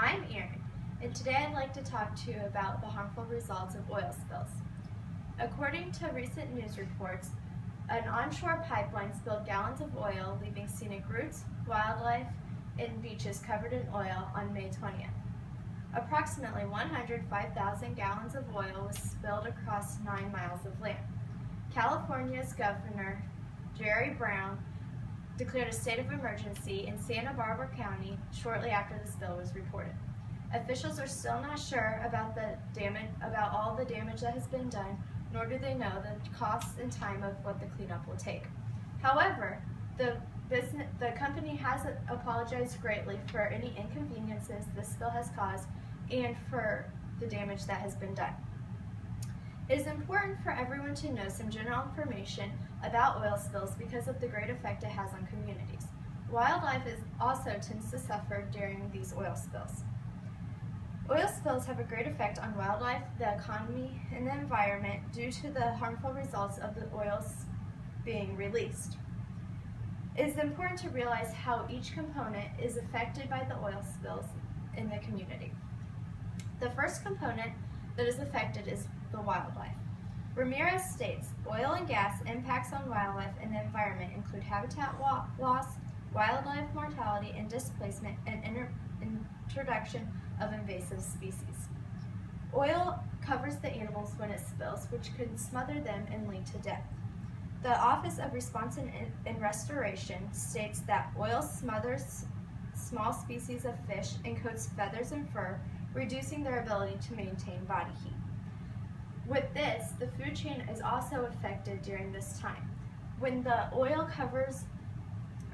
I'm Erin, and today I'd like to talk to you about the harmful results of oil spills. According to recent news reports, an onshore pipeline spilled gallons of oil, leaving scenic routes, wildlife, and beaches covered in oil on May 20th. Approximately 105,000 gallons of oil was spilled across 9 miles of land. California's Governor Jerry Brown declared a state of emergency in Santa Barbara County shortly after the spill was reported. Officials are still not sure about all the damage that has been done, nor do they know the costs and time of what the cleanup will take. However, the company has apologized greatly for any inconveniences this spill has caused and for the damage that has been done. It is important for everyone to know some general information about oil spills because of the great effect it has on communities. Wildlife also tends to suffer during these oil spills. Oil spills have a great effect on wildlife, the economy, and the environment due to the harmful results of the oils being released. It is important to realize how each component is affected by the oil spills in the community. The first component that is affected is the wildlife. Ramirez states, oil and gas impacts on wildlife and the environment include habitat loss, wildlife mortality and displacement, and introduction of invasive species. Oil covers the animals when it spills, which could smother them and lead to death. The Office of Response and Restoration states that oil smothers small species of fish and coats feathers and fur, reducing their ability to maintain body heat. With this, the food chain is also affected during this time. When the oil covers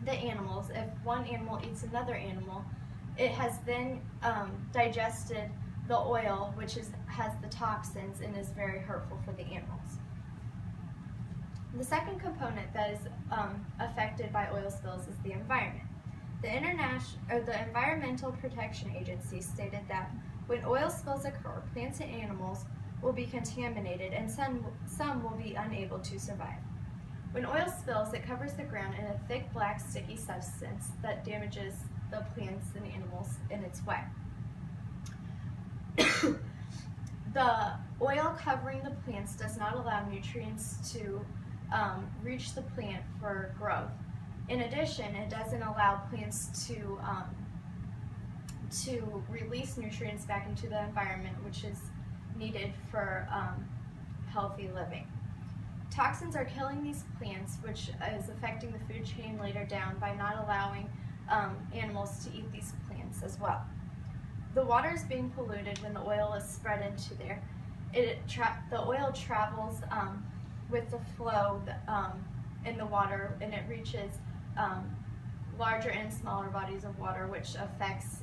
the animals, if one animal eats another animal, it has then digested the oil, which has the toxins and is very hurtful for the animals. The second component that is affected by oil spills is the environment. The Environmental Protection Agency stated that when oil spills occur, plants and animals will be contaminated and some will be unable to survive. When oil spills, it covers the ground in a thick black sticky substance that damages the plants and animals in its way. The oil covering the plants does not allow nutrients to reach the plant for growth. In addition, it doesn't allow plants to release nutrients back into the environment, which is needed for healthy living. Toxins are killing these plants, which is affecting the food chain later down by not allowing animals to eat these plants as well. The water is being polluted when the oil is spread into there. The oil travels with the flow in the water, and it reaches larger and smaller bodies of water, which affects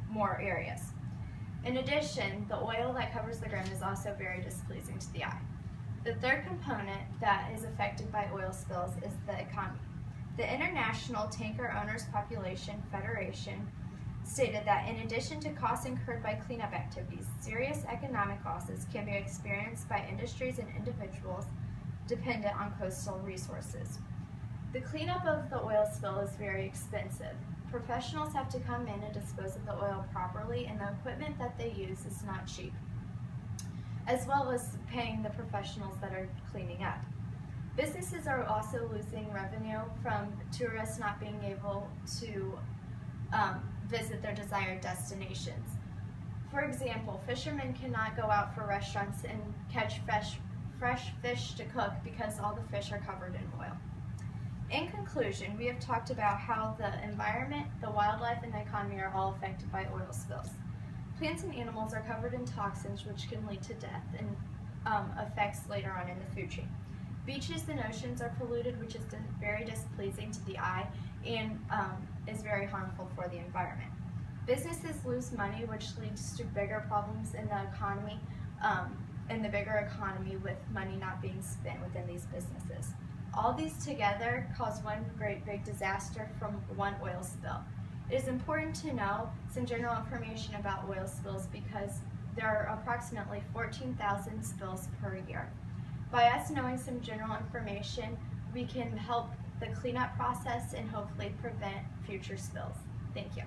more areas. In addition, the oil that covers the ground is also very displeasing to the eye. The third component that is affected by oil spills is the economy. The International Tanker Owners Population Federation stated that in addition to costs incurred by cleanup activities, serious economic losses can be experienced by industries and individuals dependent on coastal resources. The cleanup of the oil spill is very expensive. Professionals have to come in and dispose of the oil properly, and the equipment that they use is not cheap, as well as paying the professionals that are cleaning up. Businesses are also losing revenue from tourists not being able to visit their desired destinations. For example, fishermen cannot go out for restaurants and catch fresh fish to cook because all the fish are covered in oil. In conclusion, we have talked about how the environment, the wildlife, and the economy are all affected by oil spills. Plants and animals are covered in toxins which can lead to death and effects later on in the food chain. Beaches and oceans are polluted, which is very displeasing to the eye and is very harmful for the environment. Businesses lose money, which leads to bigger problems in the economy, with money not being spent within these businesses. All these together cause one great big disaster from one oil spill. It is important to know some general information about oil spills because there are approximately 14,000 spills per year. By us knowing some general information, we can help the cleanup process and hopefully prevent future spills. Thank you.